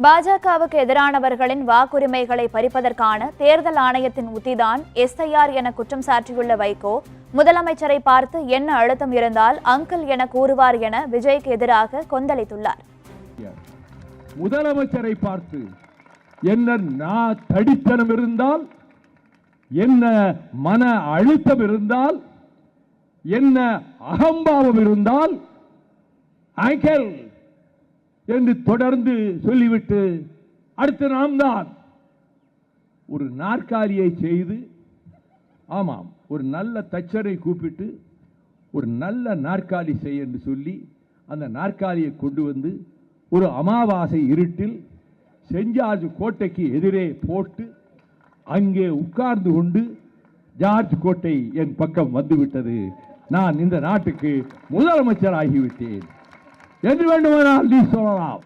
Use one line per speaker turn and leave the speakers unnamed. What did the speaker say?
பாஜகவுக்கு எதிரானவர்களின் வாக்குரிமைகளை பறிப்பதற்கான தேர்தல் ஆணையத்தின் உத்திதான் எஸ்ஐஆர் என குற்றம் சாட்டியுள்ள வைகோ, முதலமைச்சரை பார்த்து என்ன அழுத்தம் இருந்தால் அங்கிள் என கூறுவார் என விஜய்க்கு எதிராக கொந்தளித்துள்ளார்.
முதலமைச்சரை பார்த்து என்ன தடித்தனம் இருந்தால், என்ன மன அழுத்தம் இருந்தால், என்ன அகம்பாவம் இருந்தால் அங்கிள் என்று தொடர்ந்து சொல்லிவிட்டு அடுத்து நாம் தான் ஒரு நாற்காலியை செய்து, ஆமாம், ஒரு நல்ல தச்சரை கூப்பிட்டு ஒரு நல்ல நாற்காலி செய் என்று சொல்லி அந்த நாற்காலியை கொண்டு வந்து ஒரு அமாவாசை இருட்டில் சென்ட் ஜார்ஜ் கோட்டைக்கு எதிரே போட்டு அங்கே உட்கார்ந்து கொண்டு ஜார்ஜ் கோட்டை என் பக்கம் வந்துவிட்டது, நான் இந்த நாட்டுக்கு முதலமைச்சர் ஆகிவிட்டேன் என்று வேண்டுமானால் நீ சொல்லலாம்.